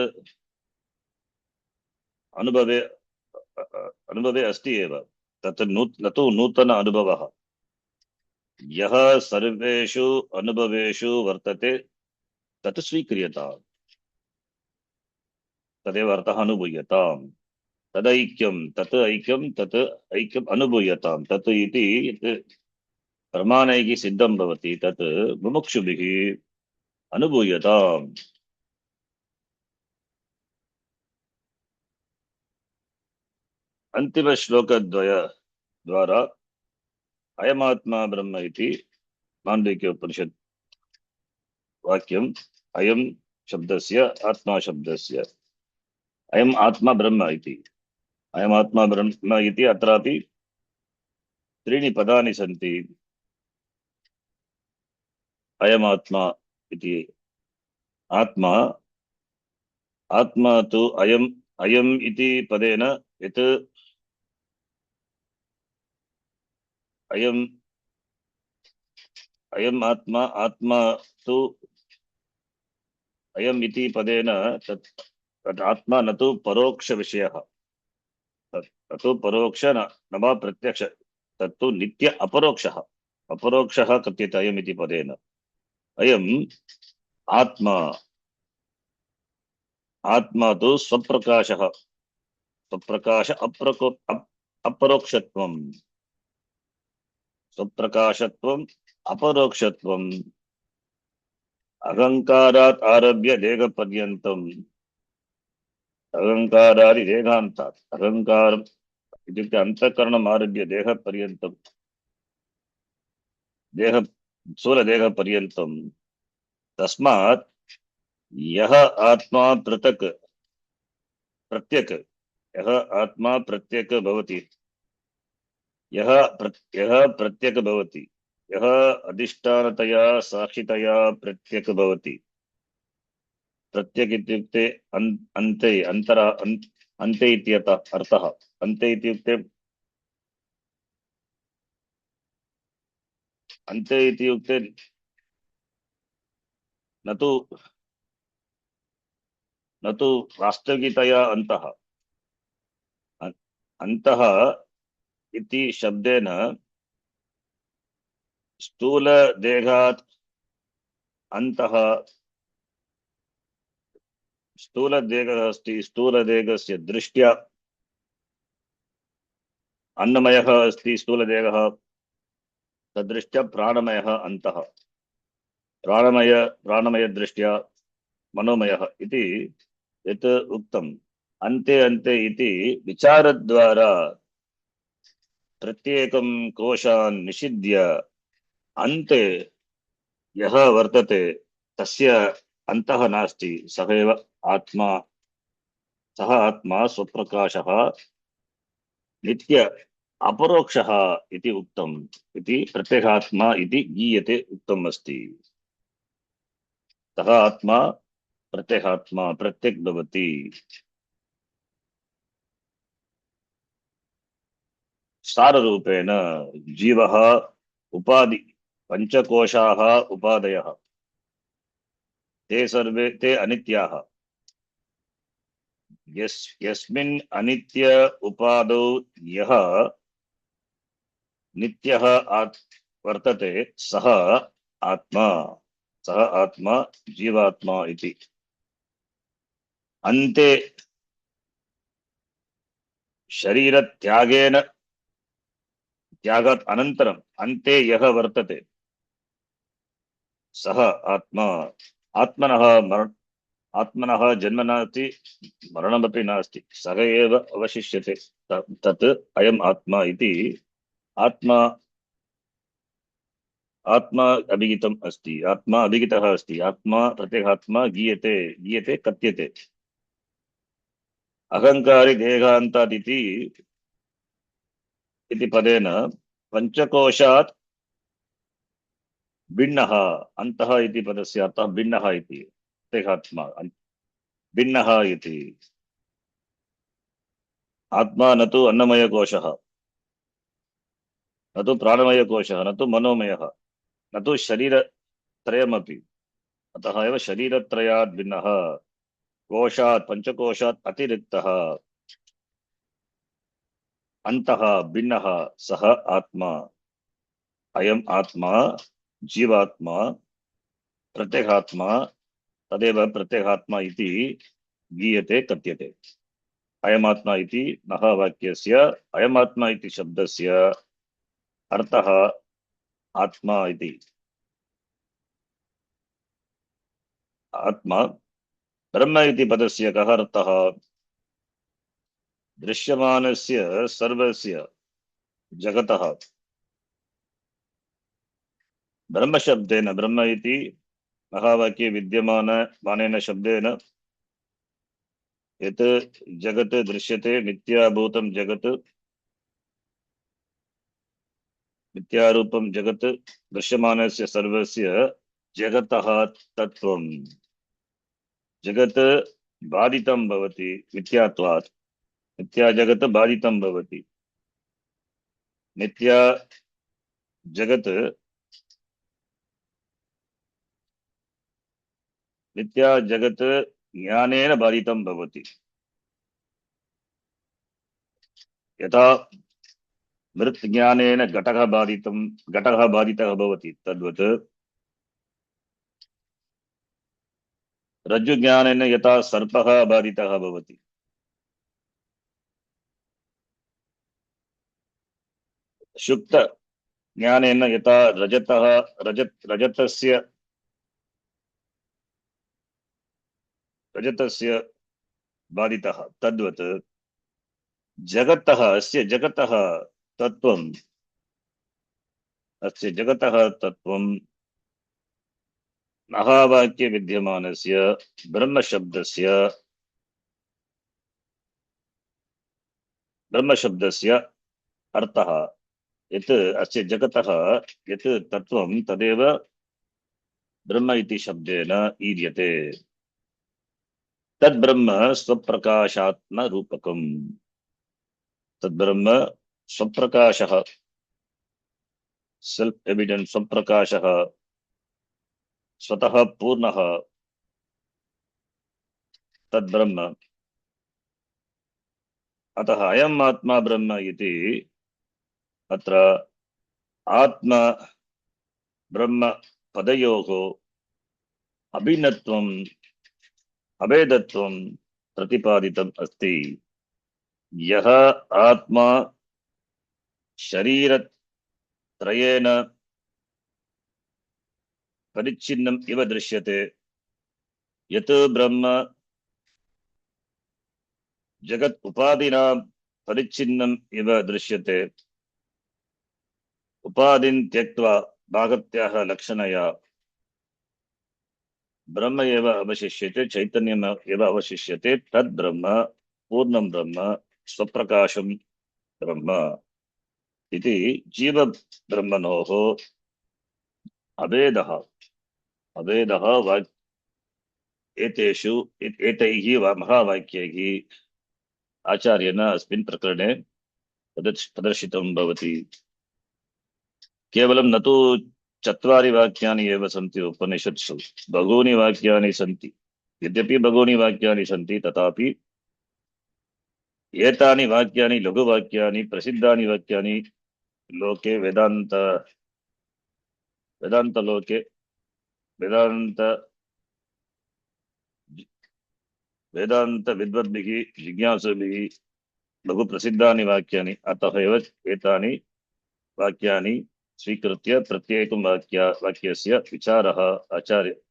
अनुभवे अस्ति एव। तत् न तु नूतन अनुभवः। यः सर्वेषु अनुभवेषु वर्तते तत् स्वीक्रियताम्, तदेव अर्थः अनुभूयताम्। तत् ऐक्यम् अनुभूयताम्, तत् इति प्रमाणैः सिद्धं भवति, तत् मुमुक्षुभिः अनुभूयताम्। अन्तिमश्लोकद्वयद्वारा अयमात्मा ब्रह्म इति माण्डूक्य उपनिषत् वाक्यम्, अयं शब्दस्य आत्मा शब्दस्य अयम् आत्मा ब्रह्म इति, अयमात्मा ब्रह्म इति अत्रापि त्रीणि पदानि सन्ति। अयमात्मा इति आत्मा तु अयम् इति पदेन यत् अयम् आत्मा तु अयम् इति पदेन तत् आत्मा न तु परोक्ष विषयः, तत्तु परोक्ष न वा प्रत्यक्ष, तत्तु नित्य अपरोक्षः कथ्यते अयम् इति पदेन। अयम् आत्मा तु स्वप्रकाश अपरोक्षत्वम्, स्वप्रकाशत्वम् अपरोक्षत्वम्, अहङ्कारात् आरभ्य देहपर्यन्तम्, अहङ्कारादिदेहान्तात्, अहङ्कारम् इत्युक्ते अन्तःकरणम् आरभ्य देहपर्यन्तम्, स्थूलदेहपर्यन्तम्। तस्मात् यः आत्मा प्रत्यक् भवति, यः प्रत्यक् भवति, यः अधिष्ठानतया साक्षितया प्रत्यक् भवति। प्रत्यक् इत्युक्ते अन्ते अर्थः। अन्ते इत्युक्ते न तु वास्तविकतया अन्तः। अन्तः इति शब्देन स्थूलदेहात् अन्तः, स्थूलदेहः अस्ति, स्थूलदेहस्य दृष्ट्या अन्नमयः अस्ति स्थूलदेहः, तदृष्ट्या प्राणमयः अन्तः, प्राणमय दृष्ट्या मनोमयः इति यत् उक्तम्। अन्ते इति विचारद्वारा प्रत्येकं कोशान् निषिध्य अन्ते यः वर्तते तस्य अन्तः नास्ति, सः आत्मा स्वप्रकाशः नित्य अपरोक्षः इति उक्तम्, इति प्रत्यगात्मा इति गीयते उक्तम् अस्ति। सः आत्मा प्रत्यगात्मा प्रत्यक् भवति। साररूपेण जीवः उपाधि, पंचकोशाः उपादयः, ते अनित्याः। यस्मिन् अनित्य उपादौ यः नित्यः वर्तते सः आत्मा, सः आत्मा जीवात्मा इति। अन्ते शरीरत्यागेन, त्यागात् अनन्तरम् अन्ते यः वर्तते सः आत्मा, आत्मनः आत्मनः जन्म नास्ति, मरणमपि नास्ति, सः एव अवशिष्यते। तत् अयम् आत्मा इति। आत्मा, आत्मा अभिहितम् अस्ति, आत्मा अभिहितः अस्ति। आत्मा प्रत्येगात्मा गीयते, गीयते कथ्यते। अहङ्कारि देहान्तादिति इति पदेन पंचकोशात् भिन्नः, अन्तः इति पदस्य अर्थः भिन्नः इति, प्रत्येगात्मा भिन्नः इति। आत्मा न तु अन्नमयकोशः, न तु प्राणमयकोशः, न तु मनोमयः, न तु शरीरत्रयमपि। अतः एव शरीरत्रयात् भिन्नः, कोशात् पंचकोशात् अतिरिक्तः, अन्तः भिन्नः सः आत्मा। अयम् आत्मा जीवात्मा प्रत्येगात्मा, तदेव प्रत्येगात्मा इति गीयते कथ्यते। अयमात्मा इति महावाक्यस्य, अयमात्मा इति शब्दस्य अर्थः आत्मा इति। आत्मा ब्रह्म इति पदस्य कः अर्थः? दृश्यमानस्य सर्वस्य जगतः ब्रह्म शब्देन, ब्रह्म इति महावाक्ये विद्यमानेन शब्देन यत् जगत् दृश्यते, मिथ्याभूतं जगत्, मिथ्यारूपं जगत्, दृश्यमानस्य सर्वस्य जगतः तत्त्वम्। जगत् बाधितं भवति मिथ्यात्वात्, मिथ्या जगत् बाधितं भवति। मिथ्या जगत्, मिथ्या जगत् ज्ञानेन बाधितं भवति। यथा मृत् ज्ञानेन घटः बाधितः भवति, तद्वत् रज्जु ज्ञानेन यथा सर्पः बाधितः भवति। शुक्त ज्ञानेन यथा रजतस्य बाधितः, तद्वत् जगतः, अस्य जगतः तत्त्वम्, अस्य जगतः तत्त्वम् महावाक्ये विद्यमानस्य ब्रह्मशब्दस्य अर्थः। यत् अस्य जगतः यत् तत्त्वं तदेव ब्रह्म इति शब्देन ईर्यते। तद्ब्रह्म स्वप्रकाशात्मरूपकम्, तद्ब्रह्म स्वप्रकाशः, सेल्फ एविडेंट स्वप्रकाशः, स्वतः पूर्णः तद्ब्रह्म। अतः अयम् आत्मा ब्रह्म इति। अत्र आत्मा ब्रह्म पदयोः अभिन्नत्वम् अभेदत्वं प्रतिपादितम् अस्ति। यः आत्मा शरीरत्रयेन परिच्छिन्नम् इव दृश्यते, यत् ब्रह्म जगत् उपाधिना परिच्छिन्नम् इव दृश्यते, उपाधिं त्यक्त्वा भागत्याः लक्षणया ब्रह्म एव अवशिष्यते, चैतन्यम् एव अवशिष्यते। तद् ब्रह्म पूर्णं ब्रह्म, स्वप्रकाशं ब्रह्म इति। जीव ब्रह्मणोः अभेदः एतैः महावाक्यैः आचार्येण अस्मिन् प्रकरणे प्रदर्शितं भवति। केवलं न तु 4 वाक्यानि एव सन्ति उपनिषत्सु, बहूनि वाक्यानि सन्ति। यद्यपि बहूनि वाक्यानि सन्ति, तथापि एतानि वाक्यानि लघुवाक्यानि, प्रसिद्धानि वाक्यानि लोके वेदान्त वेदान्तलोके वेदान्तविद्वद्भिः जिज्ञासुभिः बहु प्रसिद्धानि वाक्यानि, अतः एव एतानि वाक्यानि स्वीकृत्य प्रत्येकं वाक्यस्य विचारः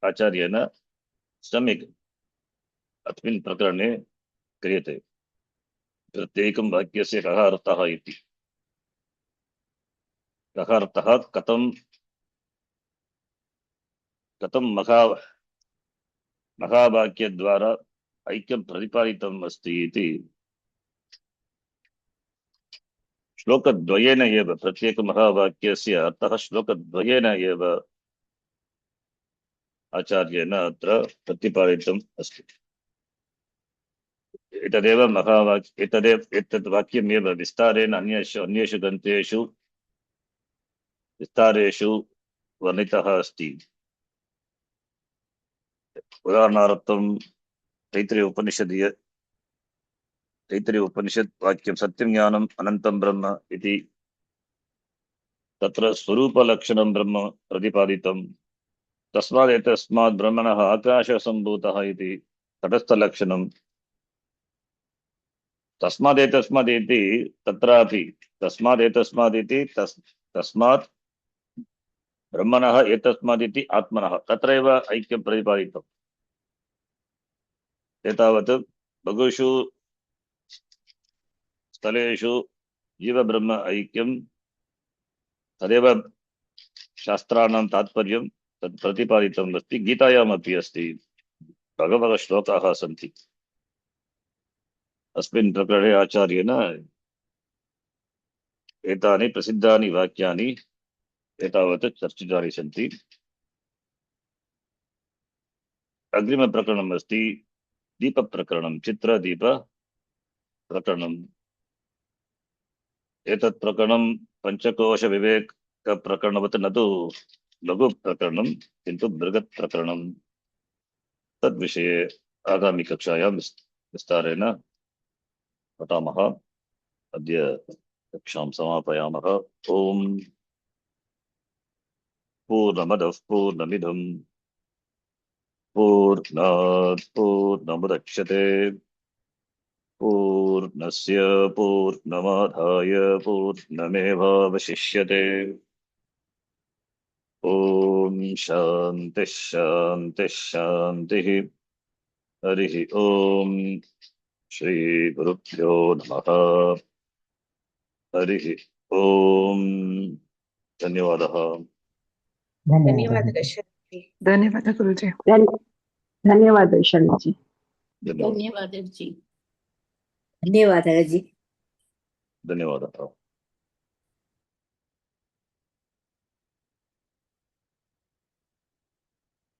आचार्येण सम्यक् अस्मिन् प्रकरणे क्रियते। प्रत्येकं वाक्यस्य कः अर्थः इति, कः अर्थः कथं महावाक्यद्वारा ऐक्यं प्रतिपादितम् अस्ति इति श्लोकद्वयेन एव, प्रत्येकमहावाक्यस्य अर्थः श्लोकद्वयेन एव आचार्येण अत्र प्रतिपादितम् अस्ति। एतत् वाक्यमेव विस्तारेण अन्येषु ग्रन्थेषु विस्तारेषु वर्णितः अस्ति। उदाहरणार्थं तैत्तिरीय उपनिषत् वाक्यं सत्यं ज्ञानम् अनन्तं ब्रह्म इति, तत्र स्वरूपलक्षणं ब्रह्म प्रतिपादितं। तस्मात् ब्रह्मणः आकाशसम्भूतः इति तटस्थलक्षणं। तस्मादेतस्मादिति तत्रापि तस्मात् ब्रह्मणः एतस्मादिति आत्मनः, तत्रैव ऐक्यं प्रतिपादितम्। एतावत् बहुषु स्थलेषु जीवब्रह्म ऐक्यं तदेव शास्त्राणां तात्पर्यं तत् प्रतिपादितम् अस्ति। गीतायामपि अस्ति, बहवः श्लोकाः सन्ति। अस्मिन् प्रकरणे आचार्येण एतानि प्रसिद्धानि वाक्यानि एतावत् चर्चितानि सन्ति। अग्रिमप्रकरणम् अस्ति दीपप्रकरणं, चित्रदीपप्रकरणम्। एतत् प्रकरणं पञ्चकोशविवेकप्रकरणवत् न तु लघुप्रकरणं, किन्तु बृहत्प्रकरणं। तद्विषये आगामि कक्षायां विस्तारेण पठामः। अद्य कक्षां समापयामः। ओम पूर्णमदः पूर्णमिदं पूर्णात् पूर्णमुदच्यते पूर्णस्य पूर्णमादाय पूर्णमेवावशिष्यते। ओम शान्तिः शान्तिः शान्तिः। हरिः ओम श्री गुरुभ्यो नमः। हरिः ओम। धन्यवादः। धन्यवादः शरण्जी। धन्यवाद गुरुजी। धन्यवाद शरणजी। धन्यवादः। धन्यवादः जी। धन्यवादः जी। धन्यवादः।